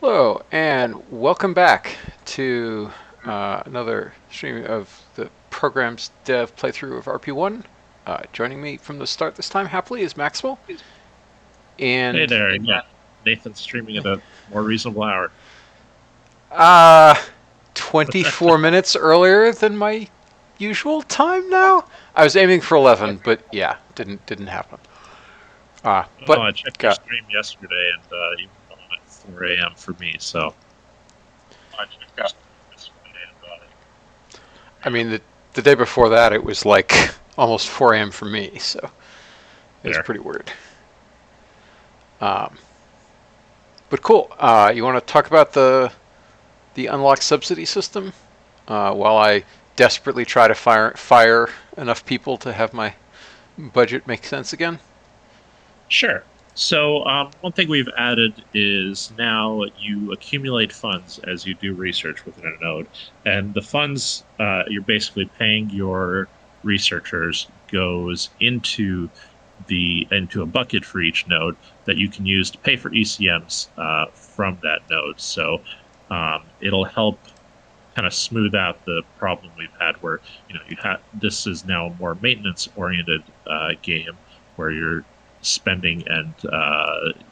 Hello, and welcome back to another stream of the program's dev playthrough of RP-1. Joining me from the start this time, happily, is Maxwell. Hey And there, yeah. Nathan's streaming at a more reasonable hour. uh, 24 minutes earlier than my usual time now. I was aiming for 11, but yeah, didn't happen. Oh, But I checked your got, stream yesterday, and you were on at 4 a.m. for me. So I checked your stream yesterday, and I mean, the day before that, it was like almost 4 a.m. for me, so it was there. pretty weird. Um, But cool. You want to talk about the unlock subsidy system while I desperately try to fire enough people to have my budget make sense again? Sure. So one thing we've added is now you accumulate funds as you do research within a node, and the funds you're basically paying your researchers goes into a bucket for each node that you can use to pay for ECMs from that node. So it'll help kind of smooth out the problem we've had where you have this is now a more maintenance oriented game where you're spending and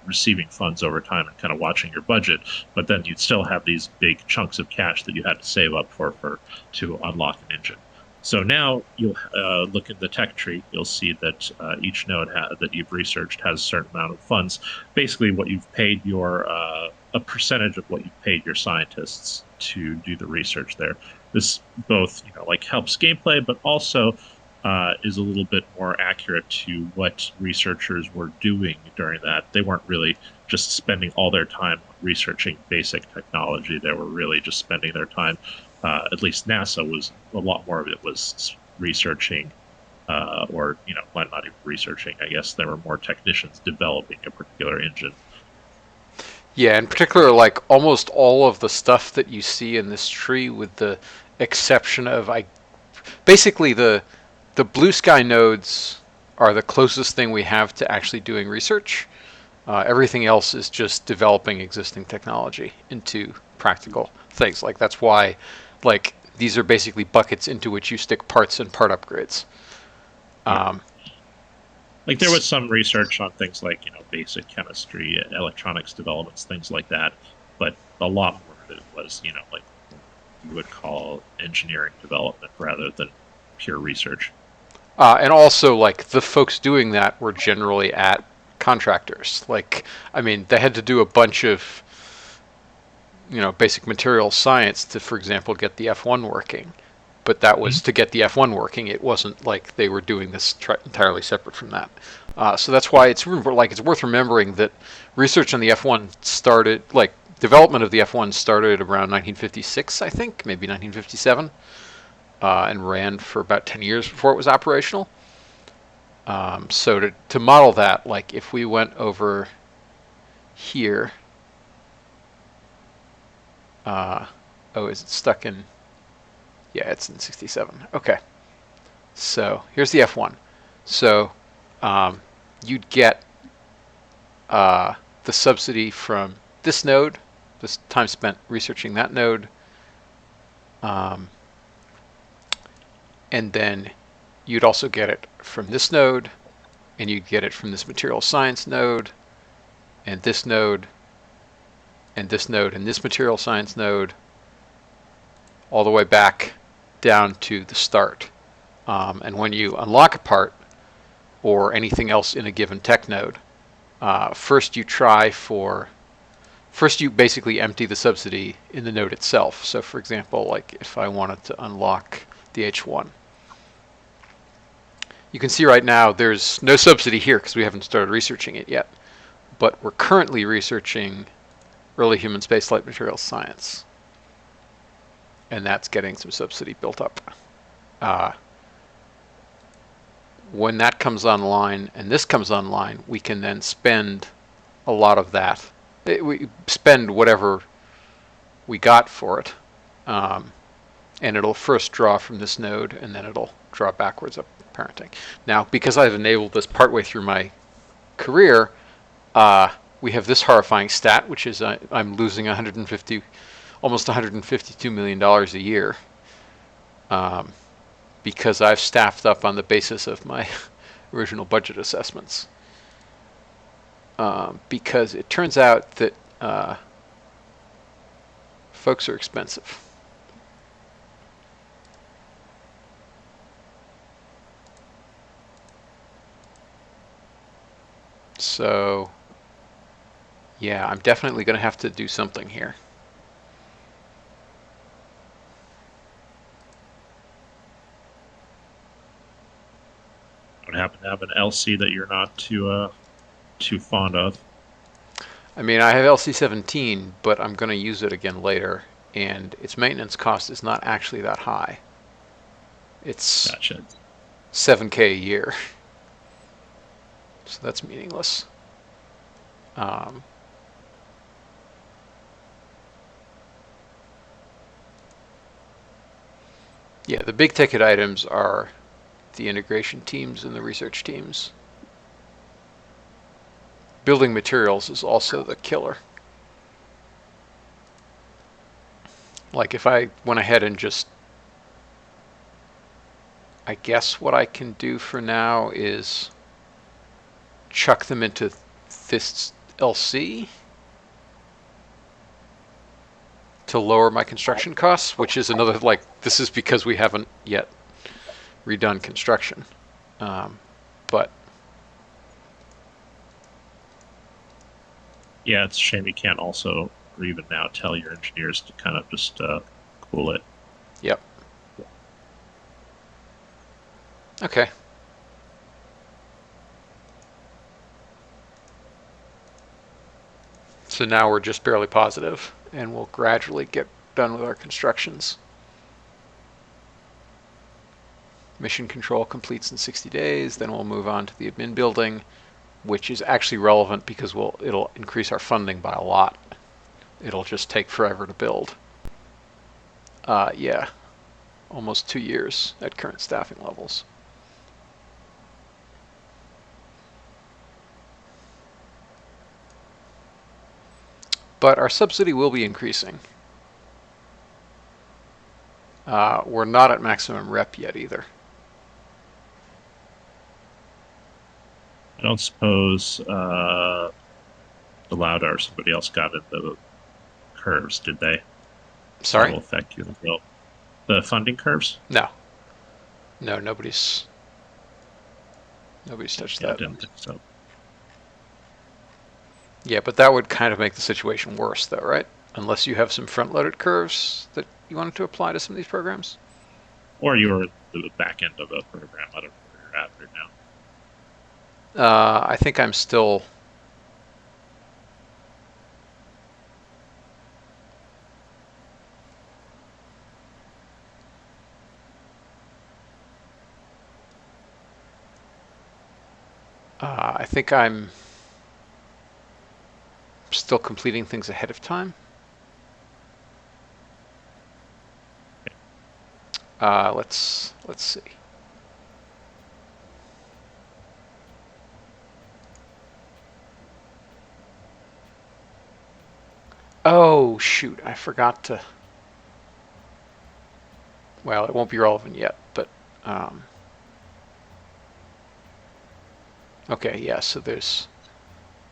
receiving funds over time and kind of watching your budget, but then you'd still have these big chunks of cash that you had to save up for to unlock an engine. So now you'll look in the tech tree. You'll see that each node that you've researched has a certain amount of funds. Basically, what you've paid your a percentage of what you've paid your scientists to do the research there. This both like helps gameplay, but also is a little bit more accurate to what researchers were doing during that. They weren't really just spending all their time researching basic technology. They were really just spending their time. At least NASA was a lot more of it was researching, or well, not even researching. I guess there were more technicians developing a particular engine. Yeah, in particular, like almost all of the stuff that you see in this tree, with the exception of basically the blue sky nodes are the closest thing we have to actually doing research. Everything else is just developing existing technology into practical things. Like that's why, like these are basically buckets into which you stick parts and part upgrades. Yeah. Um, Like there was some research on things like basic chemistry, electronics developments, things like that, but a lot more of it was like you would call engineering development rather than pure research. and also, like the folks doing that were generally at contractors. Like, I mean, they had to do a bunch of basic material science to, for example, get the F1 working. But that Hmm. was to get the F1 working. It wasn't like they were doing this entirely separate from that. So that's why it's worth remembering that research on the F1 started, like development of the F1 started around 1956, I think, maybe 1957, and ran for about 10 years before it was operational. So to model that, like if we went over here, uh, oh, is it stuck in? Yeah, it's in 67. Okay. So here's the F1. So um, you'd get the subsidy from this node, this time spent researching that node, um, and then you'd also get it from this node, and you'd get it from this material science node, and this node, and this node, and this material science node, all the way back down to the start. And when you unlock a part or anything else in a given tech node, first you basically empty the subsidy in the node itself. So for example, like if I wanted to unlock the H1, you can see right now there's no subsidy here because we haven't started researching it yet. But we're currently researching early human spaceflight materials science, and that's getting some subsidy built up. Uh, when that comes online and this comes online, we can then spend a lot of that. We spend whatever we got for it, um, and it'll first draw from this node, and then it'll draw backwards up parenting. Now, because I've enabled this partway through my career, we have this horrifying stat, which is I'm losing almost $152 million a year, because I've staffed up on the basis of my original budget assessments. Because it turns out that folks are expensive. So, yeah, I'm definitely going to have to do something here. Don't happen to have an LC that you're not too fond of. I mean, I have LC17, but I'm going to use it again later, and its maintenance cost is not actually that high. It's Gotcha. $7K a year, so that's meaningless. Yeah, the big ticket items are the integration teams and the research teams. Building materials is also the killer. Like if I went ahead and just, I guess what I can do for now is chuck them into this LC to lower my construction costs, which is another, like, this is because we haven't yet redone construction. But Yeah, it's a shame you can't also, or even now, tell your engineers to kind of just cool it. yep. Okay. So now we're just barely positive, and we'll gradually get done with our constructions. Mission control completes in 60 days, then we'll move on to the admin building, which is actually relevant because it'll increase our funding by a lot. It'll just take forever to build. Yeah, almost 2 years at current staffing levels. But our subsidy will be increasing. We're not at maximum rep yet either. I don't suppose the Loudar or somebody else got in the curves, did they? Sorry? That will affect you as well. The funding curves? No. No, nobody's touched Yeah, I that. didn't think so. Yeah, but that would kind of make the situation worse, though, right? Unless you have some front-loaded curves that you wanted to apply to some of these programs. Or you were the back end of a program. I don't know where you're at right now. I think I'm still. I think I'm still completing things ahead of time. Let's see. Oh shoot! I forgot to. Well, it won't be relevant yet, but okay, yeah. So there's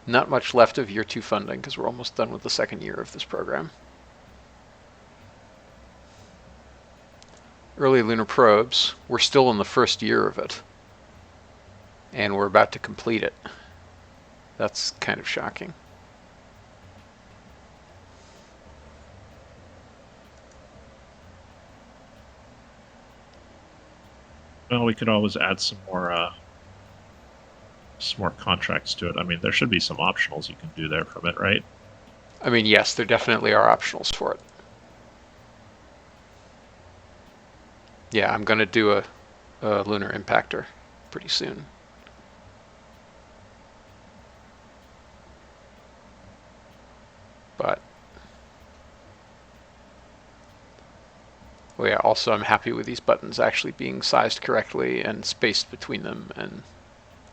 not much left of year 2 funding because we're almost done with the second year of this program. Early lunar probes, we're still in the first year of it, and we're about to complete it. That's kind of shocking. Well, we could always add some more contracts to it. I mean, there should be some optionals you can do there from it, right? I mean, yes, there definitely are optionals for it. Yeah, I'm going to do a lunar impactor pretty soon. But, well, yeah, also I'm happy with these buttons actually being sized correctly and spaced between them and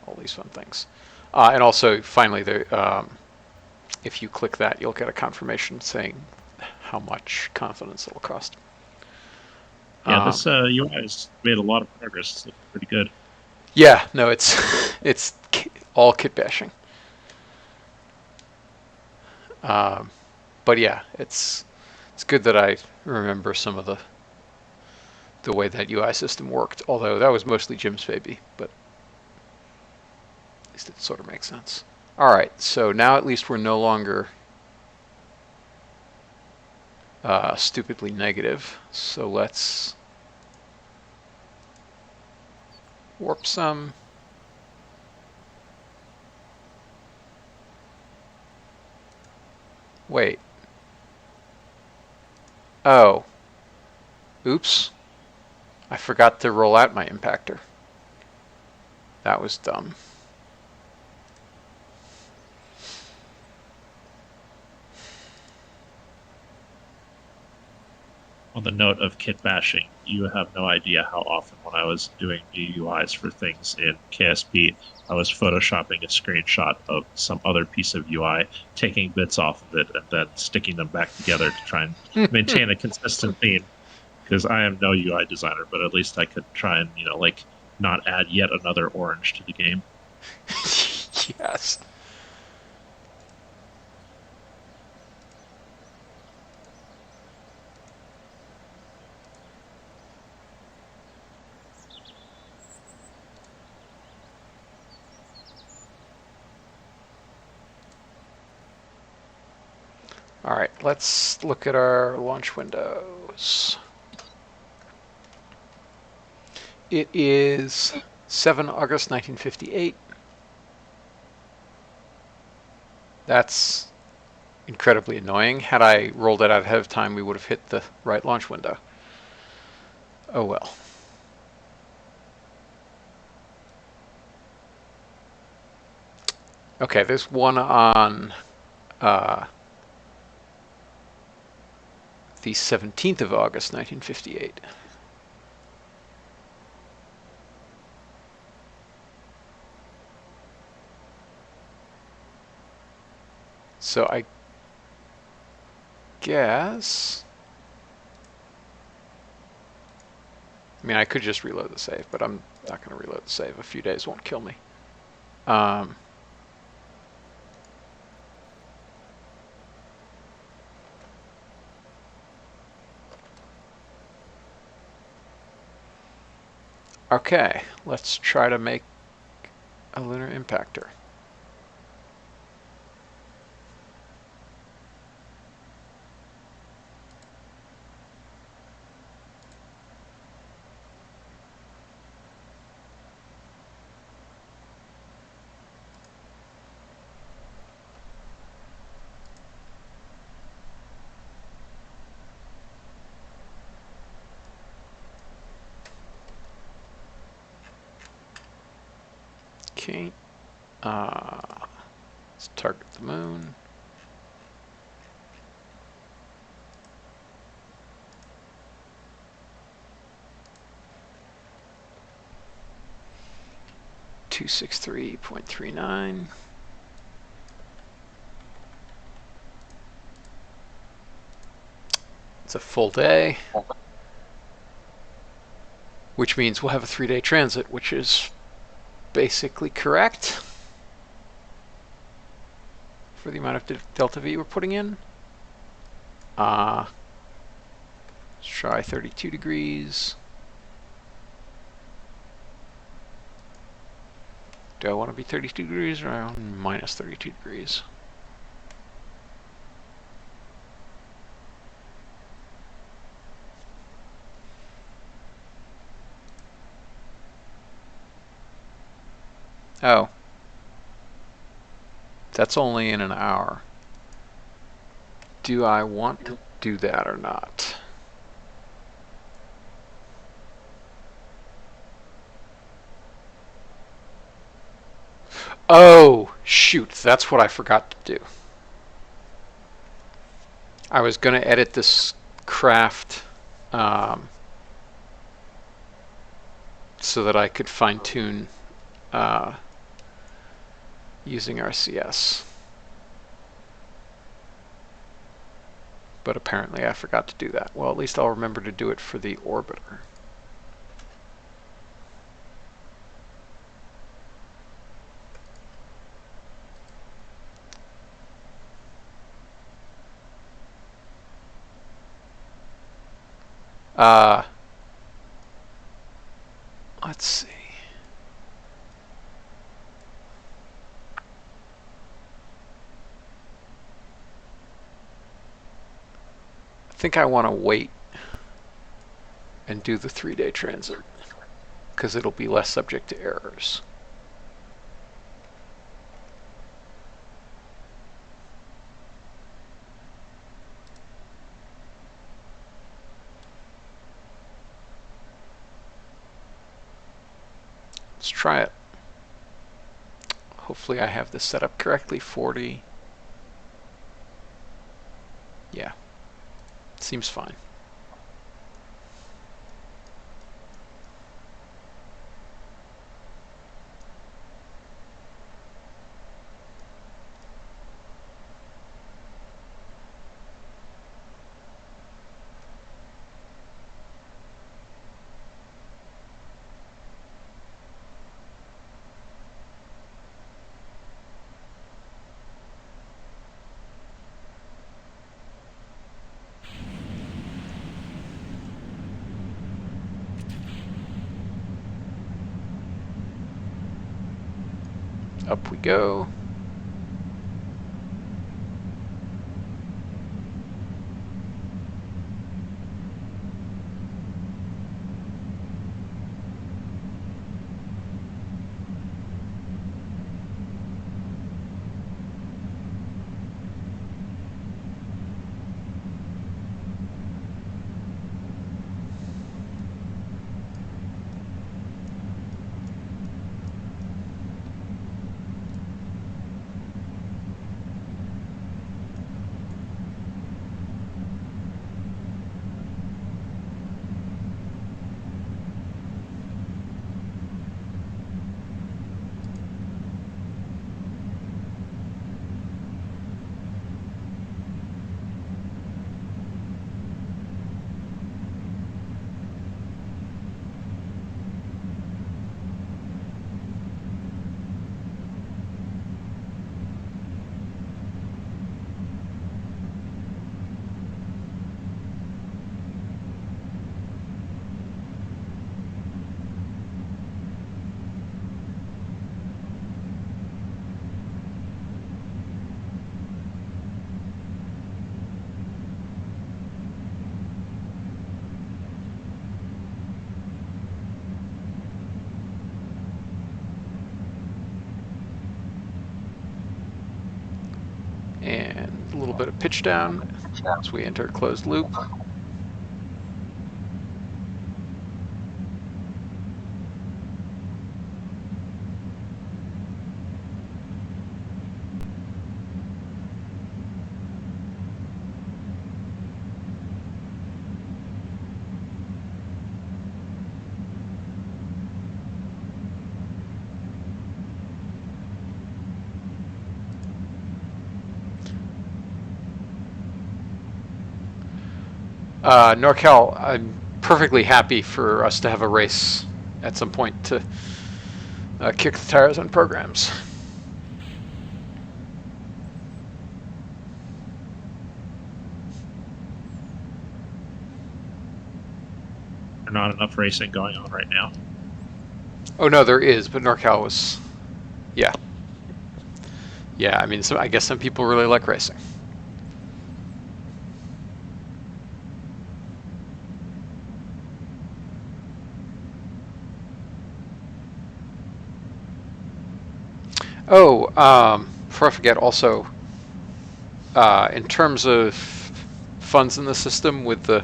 all these fun things. And also, finally, if you click that, you'll get a confirmation saying how much confidence it'll cost. Yeah, this UI has made a lot of progress. It's looking pretty good. Yeah, no, it's it's all kit bashing. Um, but yeah, it's good that I remember some of the way that UI system worked. Although that was mostly Jim's baby, but at least it sort of makes sense. All right, so now at least we're no longer stupidly negative. So let's warp some. Wait. Oh. Oops. I forgot to roll out my impactor. That was dumb. On the note of kit bashing, you have no idea how often when I was doing GUIs for things in KSP, I was photoshopping a screenshot of some other piece of UI, taking bits off of it, and then sticking them back together to try and maintain a consistent theme. Because I am no UI designer, but at least I could try and, like not add yet another orange to the game. Yes. All right, let's look at our launch windows. It is 7 August 1958. That's incredibly annoying. Had I rolled it out ahead of time, we would have hit the right launch window. Oh well. Okay, there's one on the 17th of August, 1958. So I guess... I mean, I could just reload the save, but I'm not going to reload the save. A few days won't kill me. Okay, let's try to make a lunar impactor. Okay, let's target the moon. .263.39. It's a full day, which means we'll have a 3-day transit, which is basically correct for the amount of delta V we're putting in. Let's try 32 degrees. Do I want to be 32 degrees or minus 32 degrees? Oh. That's only in an hour. Do I want to do that or not? Oh, shoot. That's what I forgot to do. I was going to edit this craft so that I could fine-tune using RCS. But apparently I forgot to do that. Well, at least I'll remember to do it for the orbiter. Let's see. I think I want to wait and do the 3-day transit because it'll be less subject to errors. Let's try it. Hopefully I have this set up correctly. 40. Yeah, seems fine. Up we go. And a little bit of pitch down as we enter closed loop. NorCal, I'm perfectly happy for us to have a race at some point to kick the tires on programs. There's not enough racing going on right now. Oh no, there is, but NorCal was, yeah. Yeah, I mean, so I guess some people really like racing. Oh, before I forget, also, in terms of funds in the system with the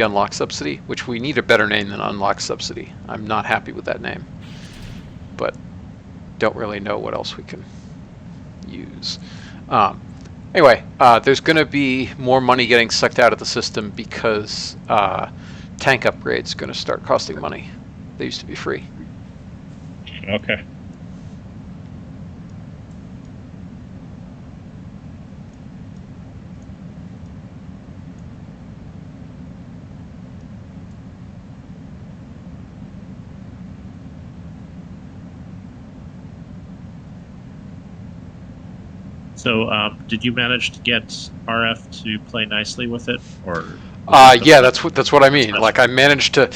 unlock subsidy, which we need a better name than unlock subsidy. I'm not happy with that name, but don't really know what else we can use. Anyway, there's going to be more money getting sucked out of the system because tank upgrades going to start costing money. They used to be free. Okay. So, did you manage to get RF to play nicely with it, or was it Yeah, something that's what I mean. Like I stressful? managed to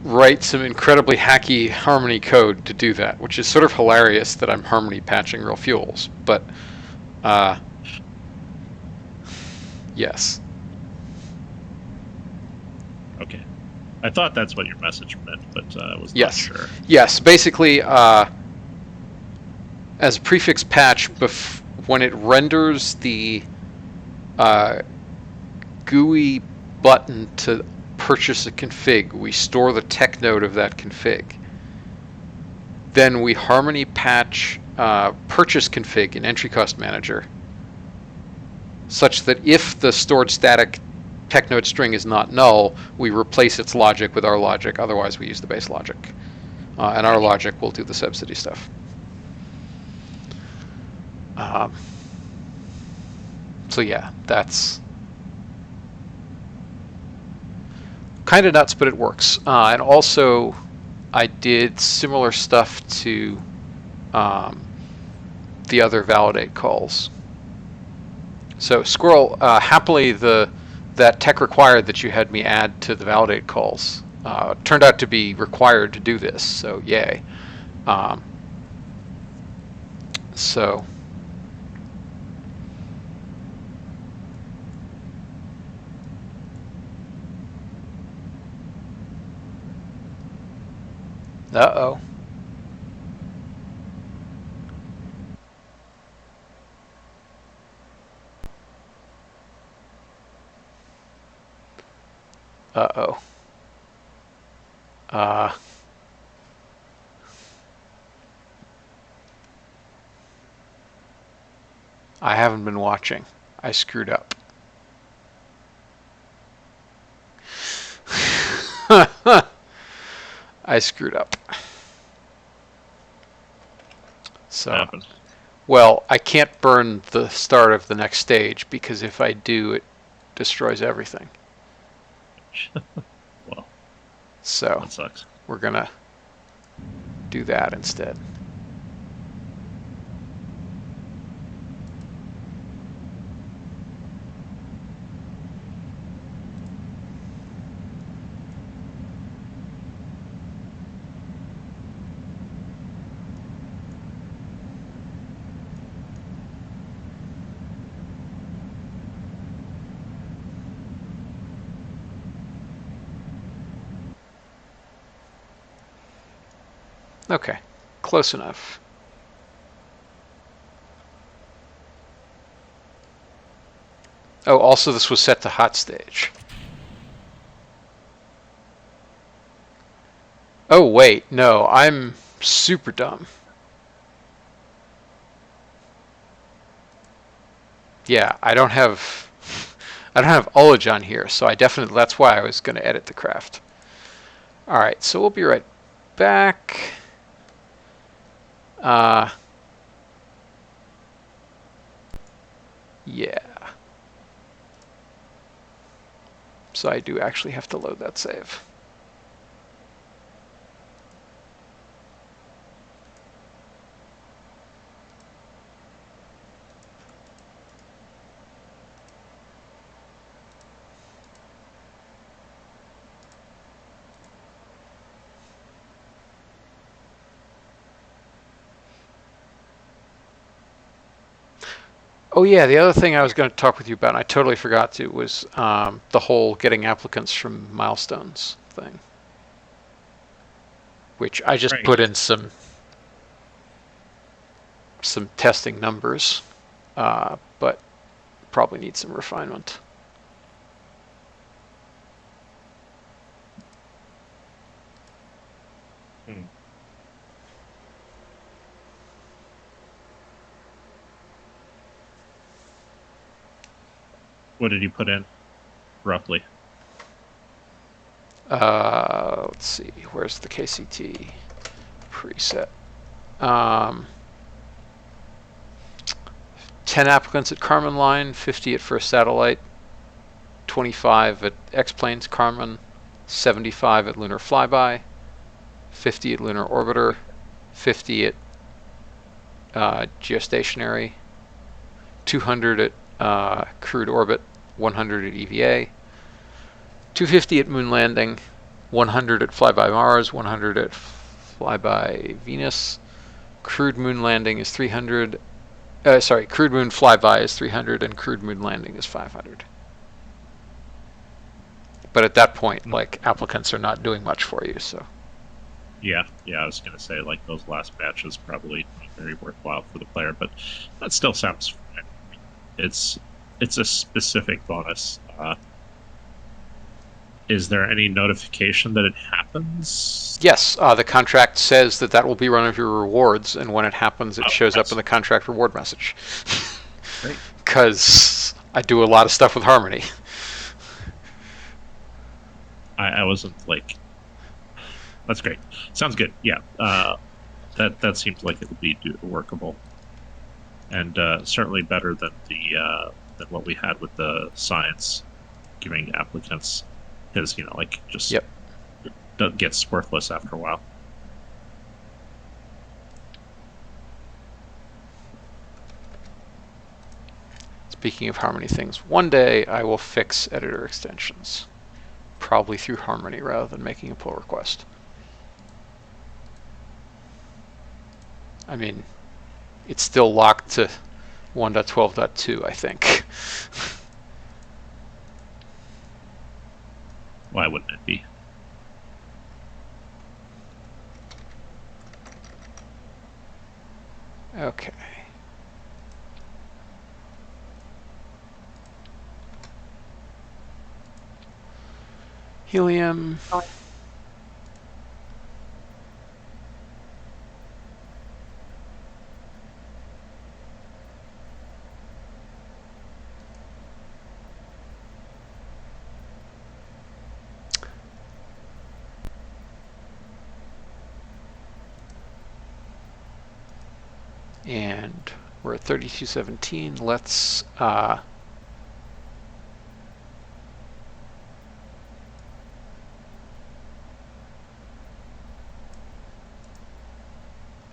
write some incredibly hacky Harmony code to do that, which is sort of hilarious that I'm Harmony patching real fuels. But uh, yes, Okay, I thought that's what your message meant, but I was not yes, sure. yes. Basically, as a prefix patch, when it renders the uh, GUI button to purchase a config, we store the tech node of that config. Then we Harmony patch purchase config in Entry Cost Manager, such that if the stored static tech node string is not null, we replace its logic with our logic. Otherwise, we use the base logic. And our Gotcha. logic will do the subsidy stuff. Um, so yeah, that's kind of nuts, but it works. And also, I did similar stuff to um, the other validate calls. So Squirrel, happily that tech required that you had me add to the validate calls turned out to be required to do this. So yay. Um, so uh-oh. Uh-oh. Uh, I haven't been watching. I screwed up. I screwed up. What So, happened? well, I can't burn the start of the next stage because if I do, it destroys everything. Well, So, that sucks. we're gonna do that instead. Okay, close enough. Oh, also this was set to hot stage. Oh, wait, no, I'm super dumb. Yeah, I don't have ullage on here, so I definitely, that's why I was going to edit the craft. All right, so we'll be right back. Uh, yeah. So I do actually have to load that save. Oh yeah, the other thing I was going to talk with you about, and I totally forgot to, was the whole getting applicants from milestones thing, which I just Right. put in some testing numbers, but probably need some refinement. Hmm. What did you put in roughly? Let's see, where's the KCT preset? Um, 10 applicants at Kármán line, 50 at First Satellite, 25 at X-Planes Kármán, 75 at Lunar Flyby, 50 at Lunar Orbiter, 50 at geostationary, 200 at crude orbit, 100 at EVA, 250 at moon landing, 100 at flyby Mars, 100 at flyby Venus. Crude moon landing is 300. Crude moon flyby is 300, and crude moon landing is 500. But at that point, like, applicants are not doing much for you, so. Yeah, I was gonna say, like, those last batches probably not very worthwhile for the player, but that still sounds fine. It's a specific bonus. Is there any notification that it happens? Yes, the contract says that will be one of your rewards, and when it happens, it shows up in the contract reward message. Great. Because I do a lot of stuff with Harmony. I wasn't like, that's great. Sounds good. Yeah, that seems like it would be workable, and certainly better than than what we had with the science giving applicants, because just Yep. It gets worthless after a while. Speaking of Harmony things, one day I will fix editor extensions. Probably through Harmony rather than making a pull request. I mean, it's still locked to 1.12.2, I think. Why wouldn't it be? Okay. Helium. And we're at 3217. Let's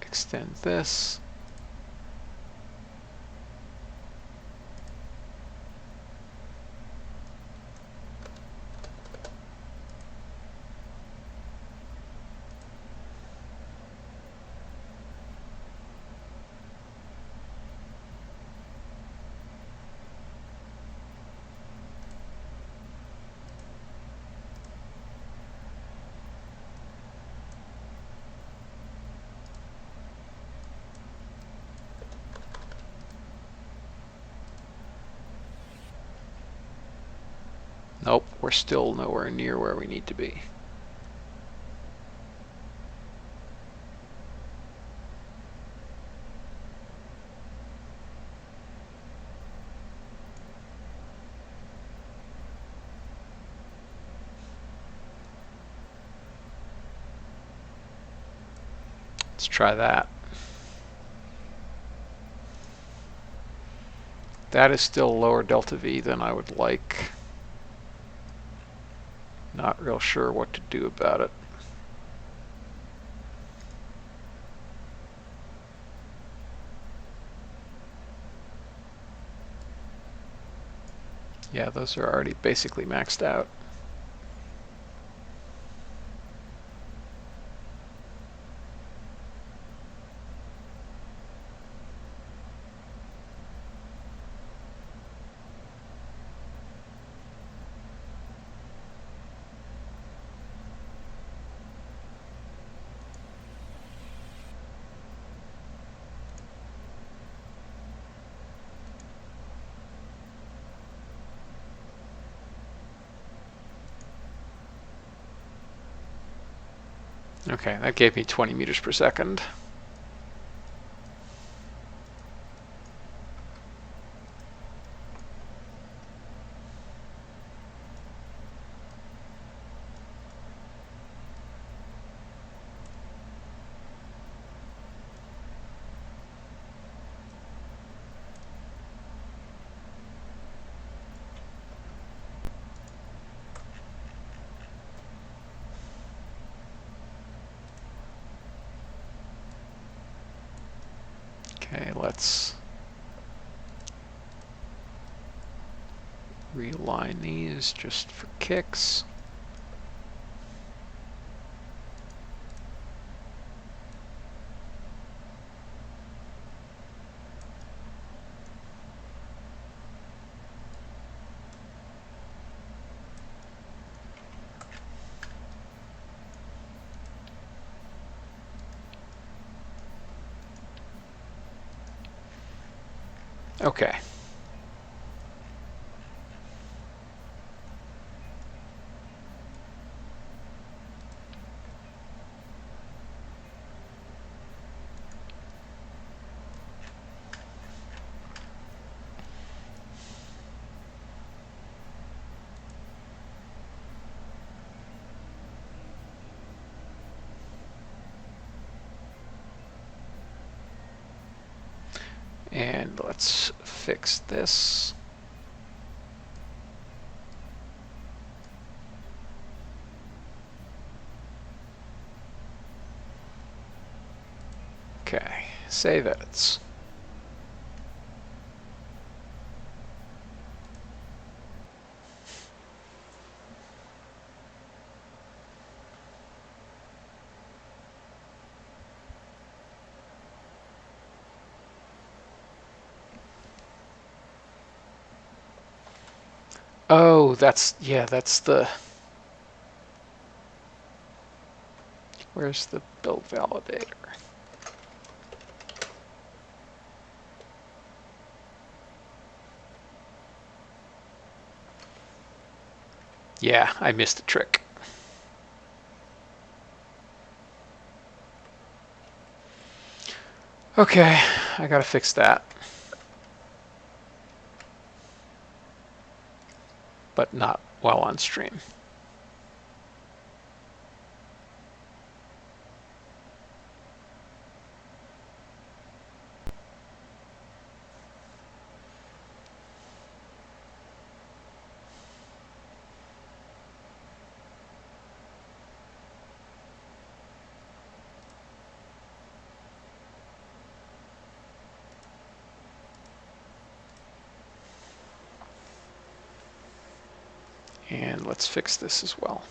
extend this. Nope, we're still nowhere near where we need to be. Let's try that. That is still lower delta V than I would like. Not real sure what to do about it. Yeah, those are already basically maxed out. Okay, that gave me 20 meters per second. realign these just for kicks. Okay. And let's fix this. Okay, save edits. Oh, that's the, where's the build validator? Yeah, I missed a trick. Okay, I gotta fix that. But not while on stream. And let's fix this as well.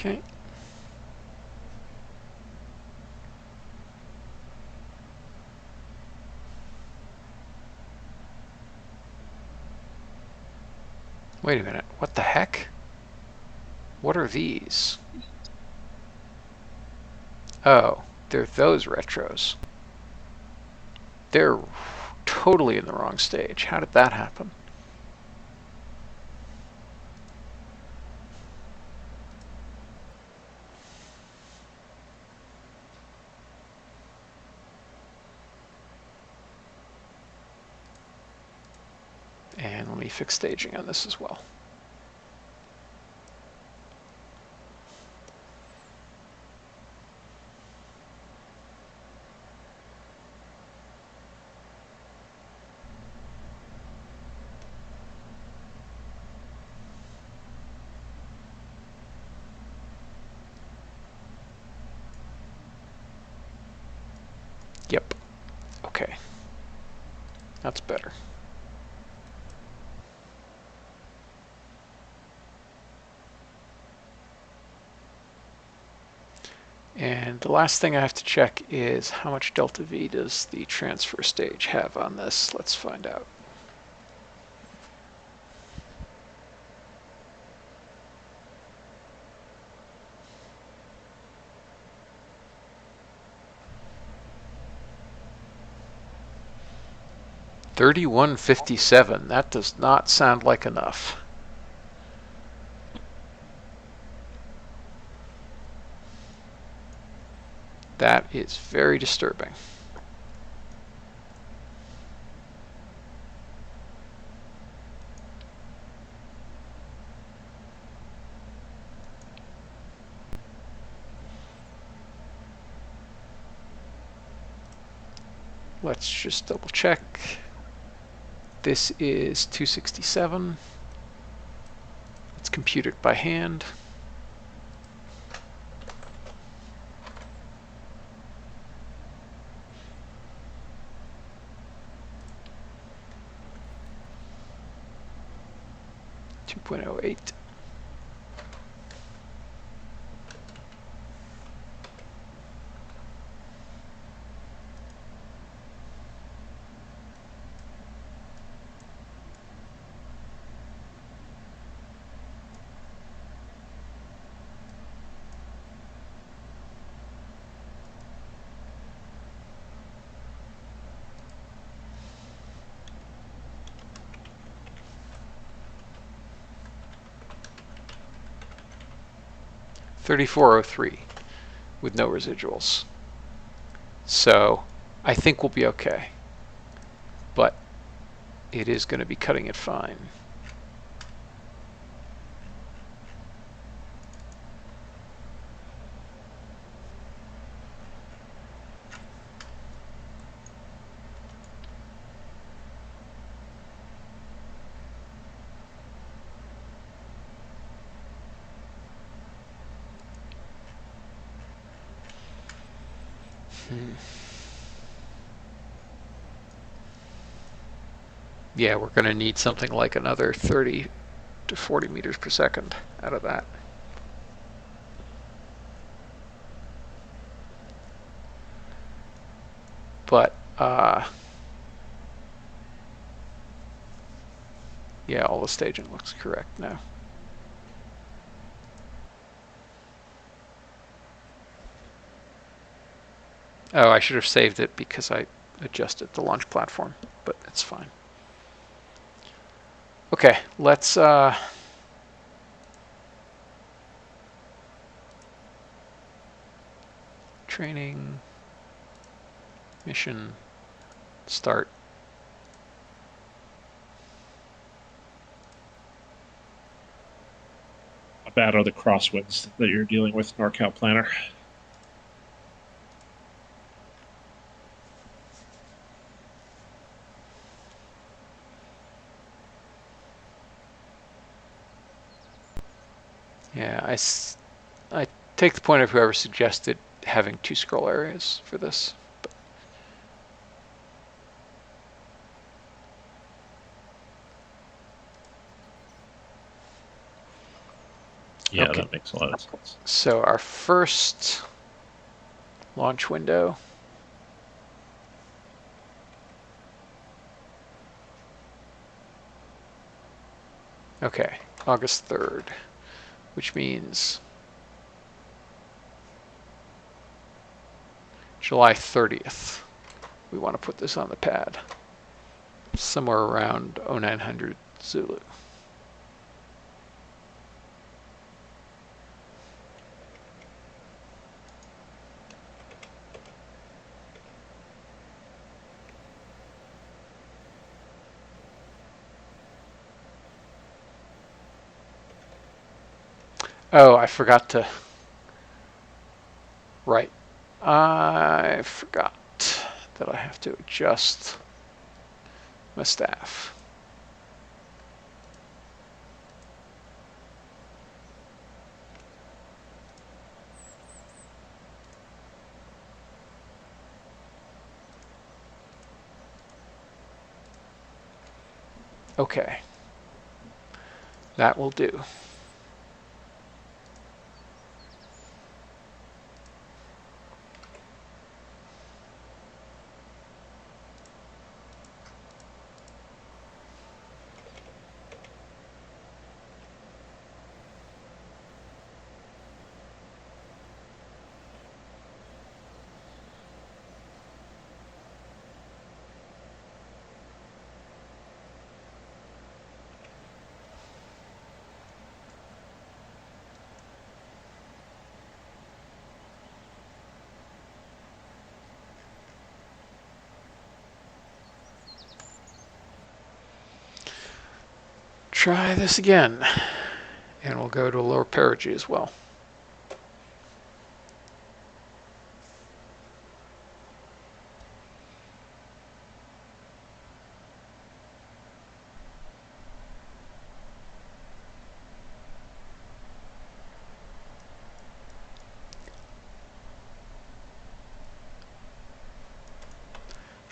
Okay. Wait a minute, what the heck? What are these? Oh, they're those retros. They're totally in the wrong stage. How did that happen? And let me fix staging on this as well. Yep. Okay. That's better. And the last thing I have to check is how much delta V does the transfer stage have on this? Let's find out. 3157. That does not sound like enough. That is very disturbing. Let's just double check. This is 267. Let's compute it by hand. .08. $34.03 with no residuals. So I think we'll be okay. But it is going to be cutting it fine. Yeah, we're going to need something like another 30 to 40 meters per second out of that. But, yeah, all the staging looks correct now. Oh, I should have saved it because I adjusted the launch platform, but it's fine. Okay, let's training mission start. How bad are the crosswinds that you're dealing with, NorCal Planner? Yeah, I take the point of whoever suggested having 2 scroll areas for this. But Yeah, okay. That makes a lot of sense. So our first launch window. Okay, August 3rd, which means July 30th. We want to put this on the pad somewhere around 0900 Zulu. Oh, I forgot to. Right. I forgot that I have to adjust my staff. Okay. That will do. try this again. And we'll go to a lower perigee as well.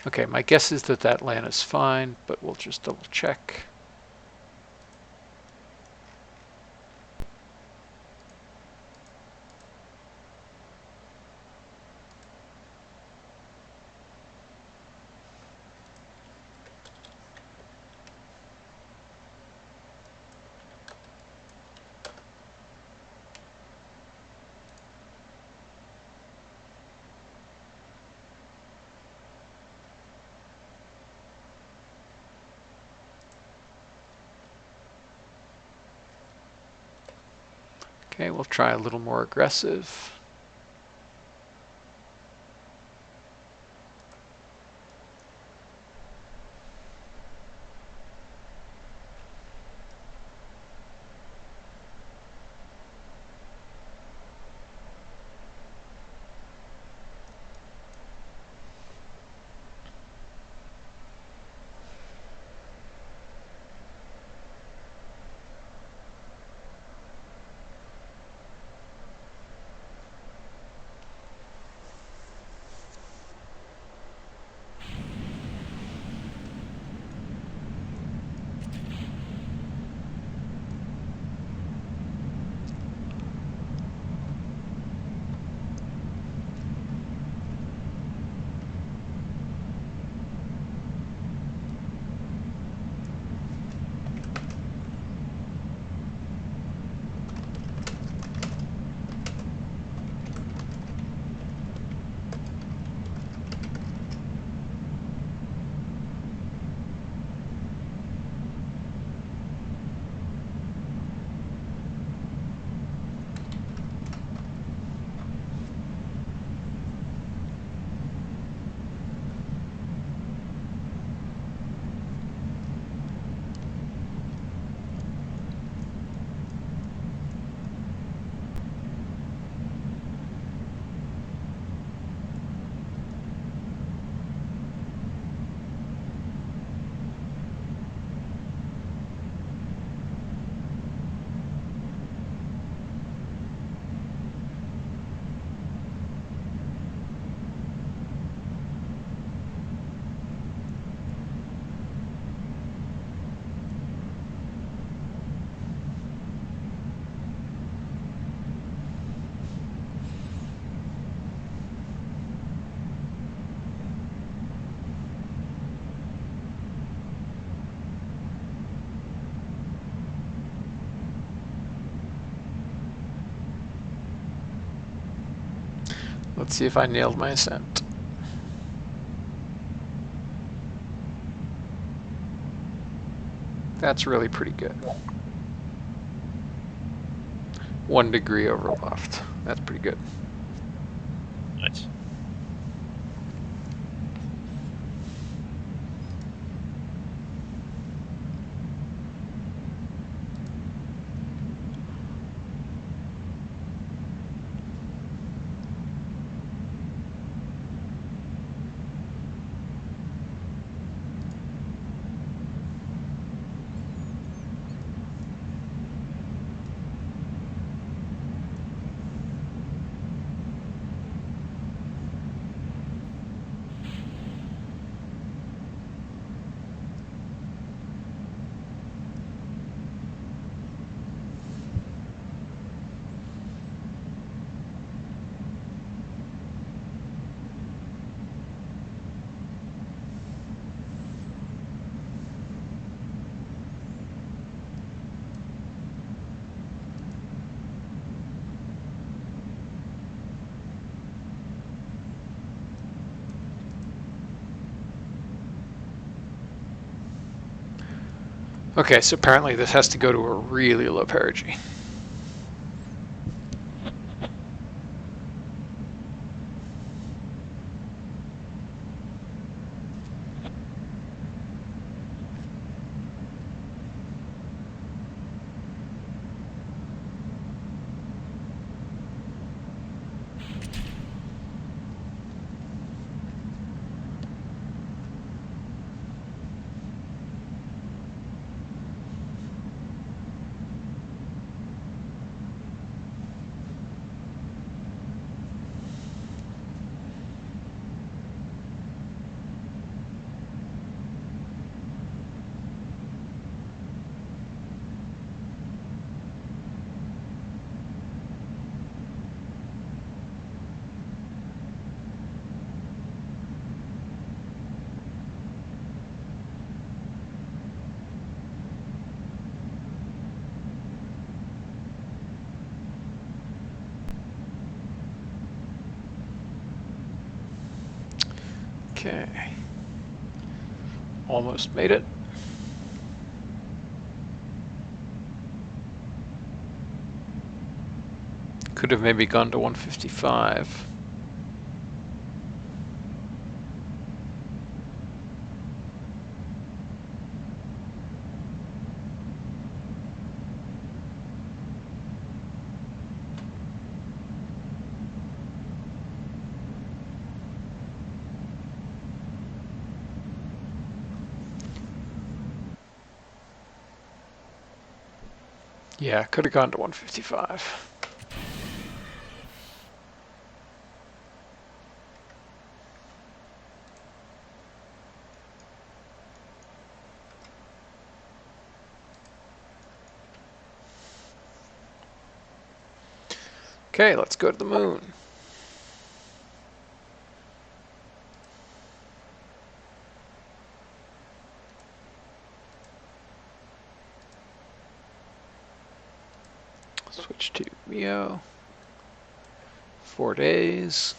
Okay, my guess is that that LAN is fine, but we'll just double check. Okay, we'll try a little more aggressive. Let's see if I nailed my ascent. That's really pretty good. 1 degree over left. That's pretty good. Nice. Okay, so apparently this has to go to a really low perigee. Okay. Almost made it. Could have maybe gone to 155. Yeah, could have gone to 155. Okay, let's go to the moon. Switch to Rio. 4 days.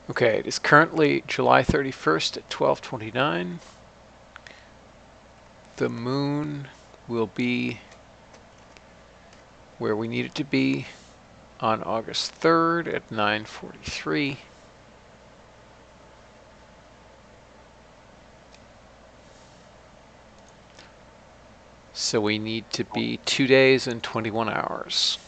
Okay, it is currently July 31st at 12:29. The moon will be where we need it to be on August 3rd at 9:43. So we need to be 2 days and 21 hours.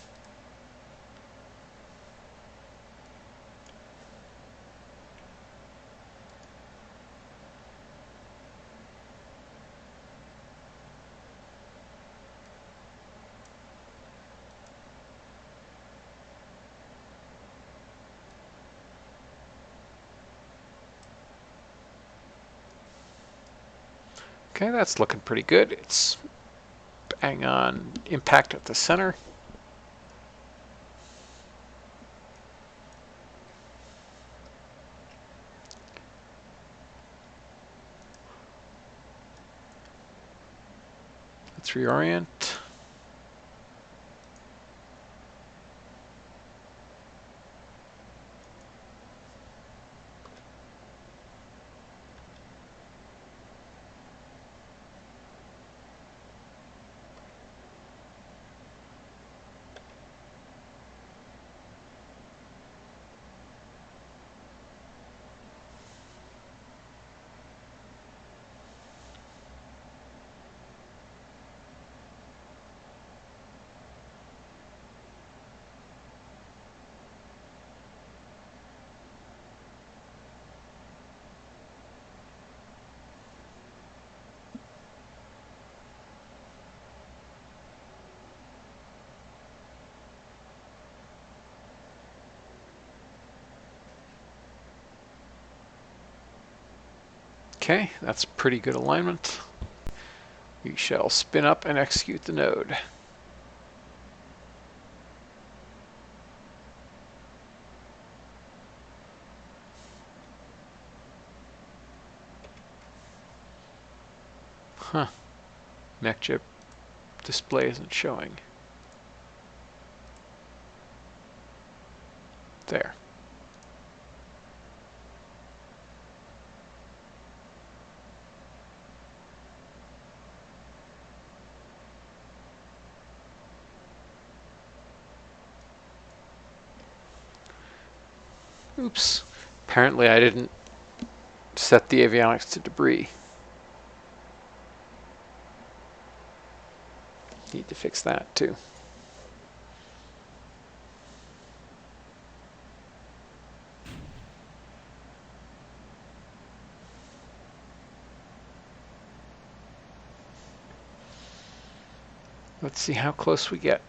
Okay, that's looking pretty good. It's bang on impact at the center. Let's reorient. Okay, that's pretty good alignment. We shall spin up and execute the node. Huh. Neck chip display isn't showing. There. Oops. Apparently I didn't set the avionics to debris. Need to fix that too. Let's see how close we get.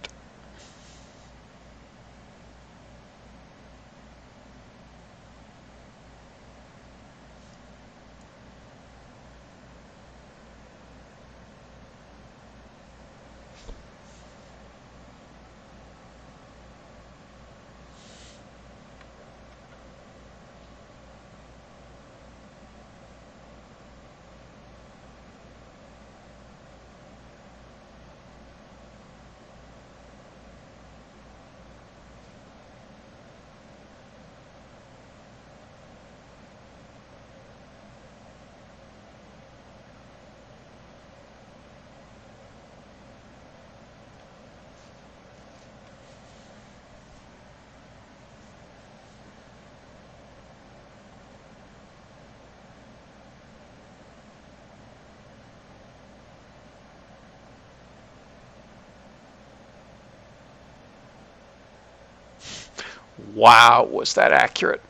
Wow, was that accurate.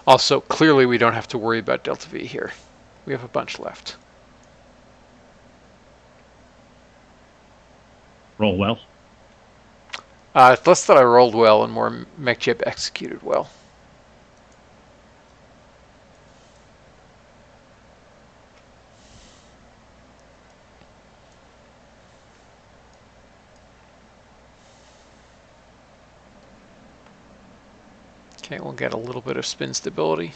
Also, clearly we don't have to worry about delta V here. We have a bunch left. Roll well. It's less that I rolled well and more MechJib executed well. Okay, we'll get a little bit of spin stability.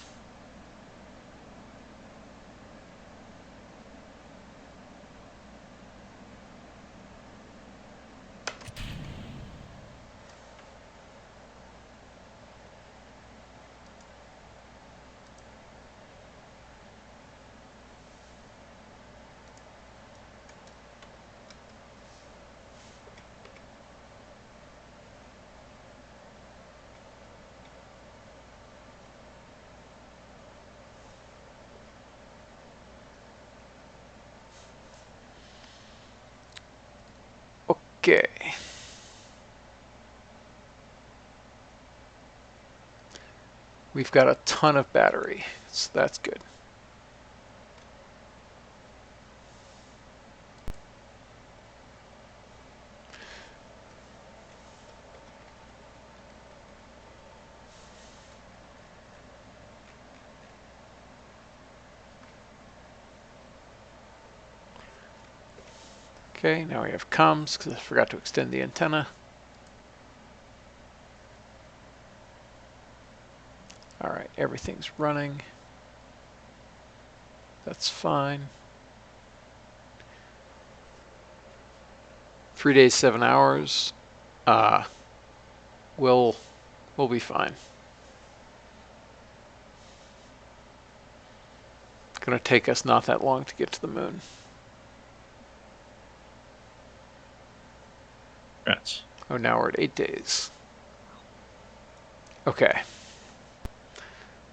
Okay. We've got a ton of battery, so that's good. Okay, now we have comms because I forgot to extend the antenna. All right, everything's running. That's fine. 3 days, 7 hours. We'll be fine. Gonna take us not that long to get to the moon. Congrats. Oh, now we're at 8 days. Okay.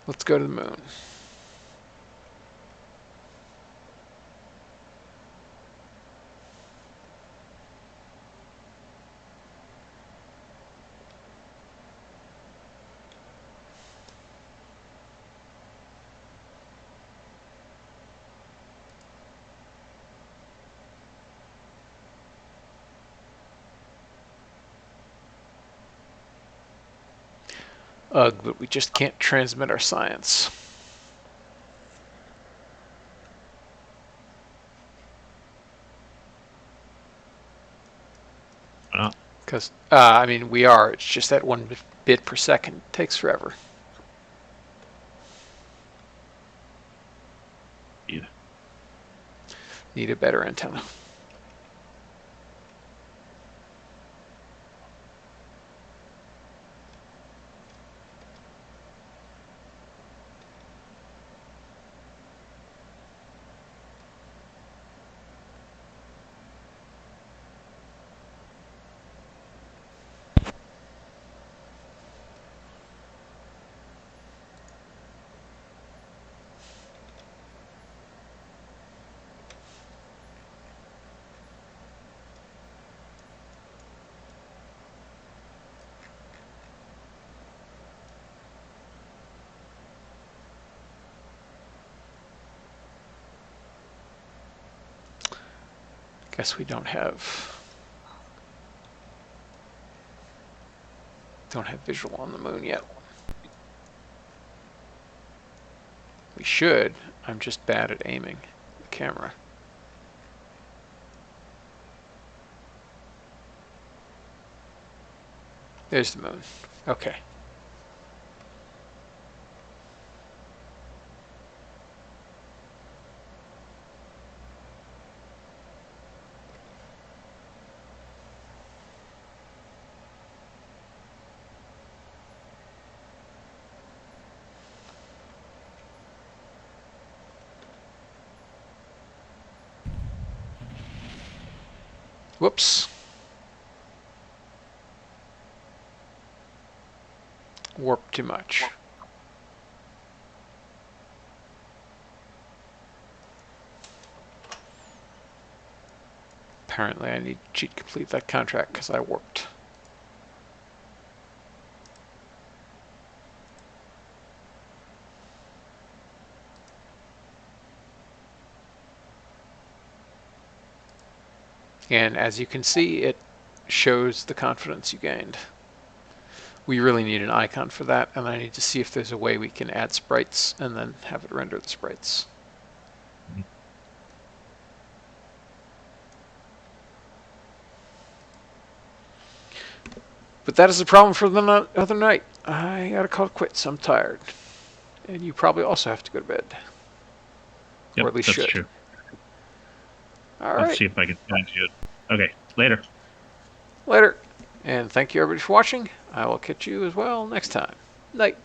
Let's go to the moon. Ugh, but we just can't transmit our science. Why not? Because, I mean, we are. It's just that 1 bit per second takes forever. Yeah. Need a better antenna. Guess we don't have visual on the moon yet. We should. I'm just bad at aiming the camera. There's the moon. Okay. Whoops. Warped too much. Apparently I need to cheat complete that contract because I warped. And as you can see, it shows the confidence you gained. We really need an icon for that, and I need to see if there's a way we can add sprites and then have it render the sprites. But that is the problem for the other night. I gotta call it quits. I'm tired. And you probably also have to go to bed. Yep, or at least that's should. true. All Let's right. see if I can find you. Okay, later. Later. And thank you everybody for watching. I will catch you as well next time. Night.